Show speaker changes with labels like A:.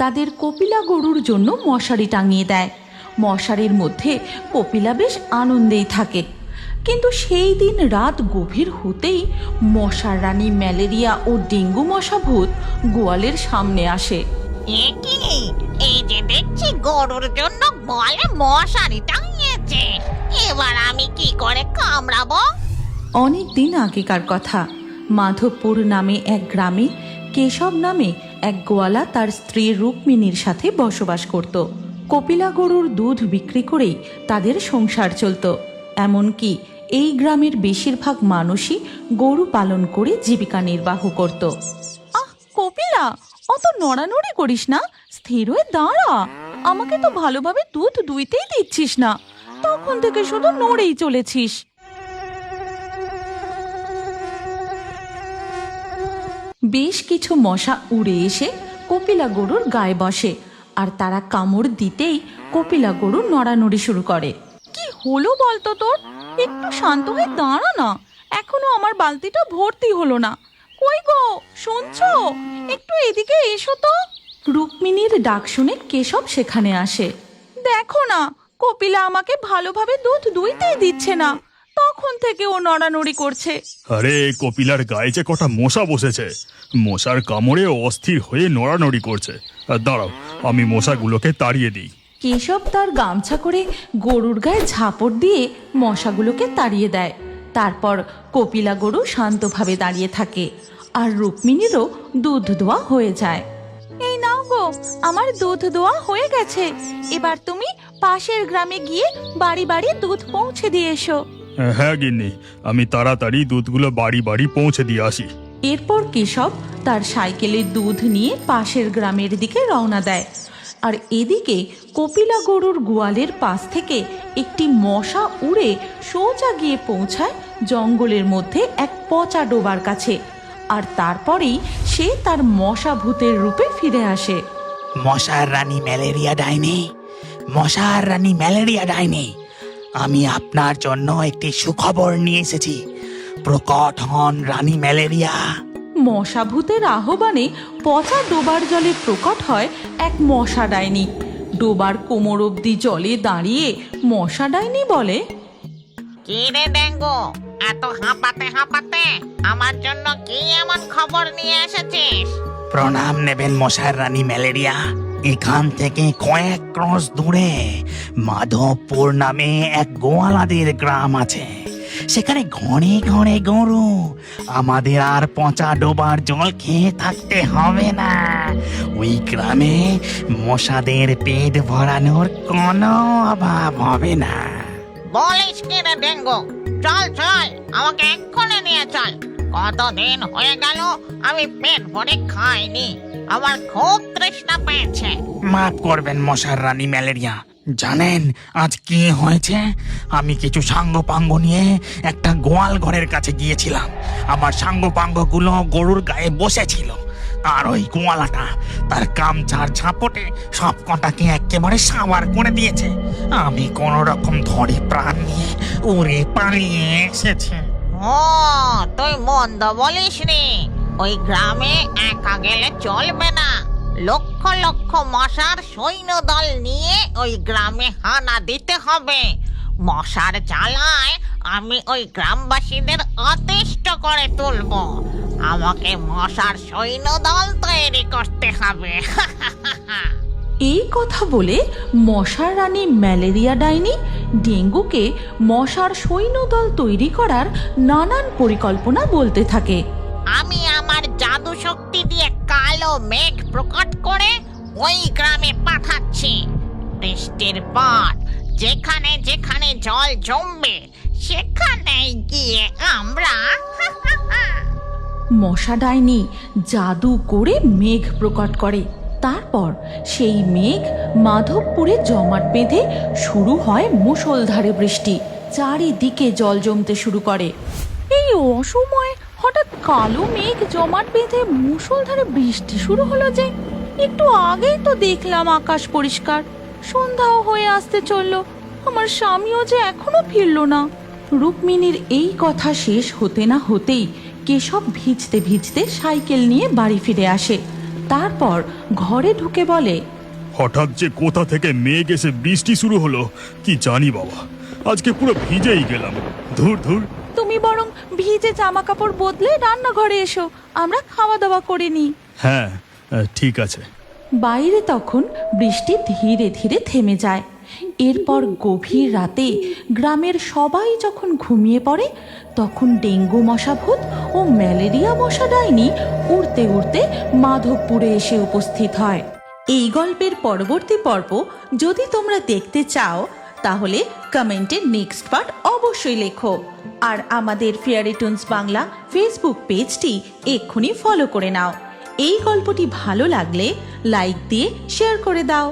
A: তাদের কপিলা গরুর জন্য মশারি টাঙিয়ে দেয়। মশারির মধ্যে কপিলা বেশ আনন্দেই থাকে। কিন্তু সেই দিন রাত গভীর হতেই মশার রানী ম্যালেরিয়া ও ডেঙ্গু মশা ভূত গোয়ালের সামনে আসে।
B: এই যে দেখছি গরুর জন্য বলে মশারি টাঙিয়েছে, এবার আমি কি করে কামড়াবো?
A: অনেক দিন আগেকার কথা। মাধবপুর নামে এক গ্রামে কেশব নামে এক গোয়ালা তার স্ত্রী রুক্মিণীর সাথে বসবাস করত। কপিলা গরুর দুধ বিক্রি করেই তাদের সংসার চলত। এমনকি এই গ্রামের বেশিরভাগ মানুষই গরু পালন করে জীবিকা নির্বাহ করত। আহ কপিলা, অত নড়ানড়ি করিস না, স্থির হয়ে দাঁড়া। আমাকে তো ভালোভাবে দুধ দুইতেই দিচ্ছিস না, তখন থেকে শুধু নড়েই চলেছিস। বেশ কিছু মশা উড়ে এসে কপিলা গরুর গায়ে বসে, আর তারা কামড় দিতেই কপিলা গরু নড়ানড়ি শুরু করে। কি হলো বলতো তোর? একটু শান্ত হয়ে দাঁড়া না, এখনো আমার বালতিটা ভর্তি হলো না। কই গো, শুনছো? একটু এদিকে এসো তো। রুক্মিণীর ডাক শুনে কেশব সেখানে আসে। দেখো না, কপিলা আমাকে ভালোভাবে দুধ দুইতেই দিচ্ছে না, তখন থেকে ও নড়ানড়ি করছে।
C: আরে কপিলার গায়ে যে কটা মশা বসেছে, মশার কামড়ে অস্থির হয়ে নড়ানড়ি করছে। দাঁড়াও, আমি মশাগুলোকে তাড়িয়ে দিই।
A: কেশব তার গামছা করে গরুর গায়ে ঝাপড় দিয়ে মশাগুলোকে তাড়িয়ে দেয়। তারপর কপিলা গরু শান্তভাবে দাঁড়িয়ে থাকে, আর রুক্মিণীরও দুধ দোয়া হয়ে যায়। এই নাও গো, আমার দুধ দোয়া হয়ে গেছে। এবার তুমি পাশের গ্রামে গিয়ে বাড়ি বাড়ি দুধ পৌঁছে দিয়ে এসো।
C: হ্যাঁ গিন্নি, আমি তাড়াতাড়ি দুধগুলো বাড়ি বাড়ি পৌঁছে দিয়ে আসি।
A: এরপর কেশব তার সাইকেলের দুধ নিয়ে পাশের গ্রামের দিকে রওনা দেয়। আর এদিকে কপিলা গরুর গোয়ালের পাশ থেকে একটি মশা উড়ে সোজা গিয়ে পৌঁছায় জঙ্গলের মধ্যে এক পচা ডোবার কাছে। আর তারপরেই সে তার মশা ভূতের রূপে ফিরে আসে।
D: মশার রানী ম্যালেরিয়া ডাইনি, মশার রানী ম্যালেরিয়া ডাইনি, আমি আপনার জন্য একটি সুখবর নিয়ে এসেছি। প্রকট হন রানী ম্যালেরিয়া।
A: মশা ভূতের আহ্বানে পচা ডোবার জলে প্রকট হয় এক মশা ডাইনি। ডোবার কোমর অবধি জলে দাঁড়িয়ে মশা ডাইনি বলে,
B: কি রে ডেঙ্গু, এত হাঁপাতে হাঁপাতে আমার জন্য কি এমন খবর নিয়ে এসেছিস?
D: প্রণাম নেবেন মশার রানী ম্যালেরিয়া। এখান থেকে কয়েক ক্রস দূরে মাধবপুর নামে এক গোয়ালাদের গ্রাম আছে। সেখানে ঘরে ঘরে গরু। আমাদের আর পচা ডোবার জল খেয়ে থাকতে হবে না। ওই গ্রামে মশাদের পেট ভরানোর কোনো অভাব হবে না।
B: বলিস কি রে ডেঙ্গু, চল চল, আমাকে এক্ষুনি নিয়ে চল। কতদিন হয়ে গেল আমি পেট ভরে খাইনি, আমার খুব তৃষ্ণা পেয়েছে।
D: মাফ করবেন মশার রানী ম্যালেরিয়া। জানেন আজ কি হয়েছে? আমি কিছু সাঙ্গপাঙ্গ নিয়ে একটা গোয়াল ঘরের কাছে গিয়েছিলাম। আমার সাঙ্গপাঙ্গগুলো গরুর গায়ে বসেছিল, আর ওই গোয়ালাটা তার গামছার ঝাপটে সব কটাকে একেবারে সাবার করে দিয়েছে। আমি কোন রকম ধরে প্রাণ নিয়ে উড়ে পালিয়ে এসেছি।
B: ও, তুই মন্দ বলিস নি। ওই গ্রামে একা গেলে চলবে না, লক্ষ লক্ষ মশার সৈন্যদল নিয়ে ওই গ্রামে হানা দিতে হবে। মশার জ্বালায় আমি ওই গ্রামবাসীদের অতিষ্ঠ করে তুলব। আমাকে মশার সৈন্যদল তৈরি করতে হবে।
A: এই কথা বলে মশার রানী ম্যালেরিয়া ডাইনি ডেঙ্গুকে মশার সৈন্যদল তৈরি করার নানান পরিকল্পনা বলতে থাকে।
B: আমি আমার জাদু শক্তি দিয়ে কালো মেঘ প্রকট করে ওই গ্রামে পাঠাচ্ছি। বৃষ্টির পর যেখানে যেখানে জল জমবে সেখানে গিয়ে আমরা
A: মশা ডাইনি জাদু করে মেঘ প্রকট করে। তারপর সেই মেঘ মাধবপুরে জমাট বেঁধে শুরু হয় মুষলধারে বৃষ্টি। চারিদিকে জল জমতে শুরু করে। এই অসময়ে হঠাৎ কালো মেঘ জমাট বেঁধে মুষলধারে বৃষ্টি শুরু হলো যে? একটু আগেই তো দেখলাম আকাশ পরিষ্কার, সন্ধ্যাও হয়ে আসতে চললো, আমার স্বামীও যে এখনো ফিরল না। রুক্মিণীর এই কথা শেষ হতে না হতেই কেশব ভিজতে ভিজতে সাইকেল নিয়ে বাড়ি ফিরে আসে। তারপর ঘরে ঢুকে বলে,
C: হঠাৎ যে কোথা থেকে মেঘ এসে বৃষ্টি শুরু হলো কি জানি বাবা, আজকে পুরো ভিজেই গেলাম। ধুর ধুর।
A: তুমি বরং ভিজে জামা কাপড় বদলে রান্নাঘরে এসো, আমরা খাওয়া দাওয়া করে নিই।
C: হ্যাঁ, ঠিক আছে।
A: বাইরে তখন বৃষ্টি ধীরে ধীরে থেমে যায়। এরপর গভীর রাতে গ্রামের সবাই যখন ঘুমিয়ে পড়ে, তখন ডেঙ্গু মশা ভূত ও ম্যালেরিয়া মশা ডাইনি উড়তে উড়তে মাধবপুরে এসে উপস্থিত হয়। এই গল্পের পরবর্তী পর্ব যদি তোমরা দেখতে চাও তাহলে কমেন্টে নেক্সট পার্ট অবশ্যই লেখো। আর আমাদের ফেয়ারি টুনস বাংলা ফেসবুক পেজটি এক্ষুনি ফলো করে নাও। এই গল্পটি ভালো লাগলে লাইক দিয়ে শেয়ার করে দাও।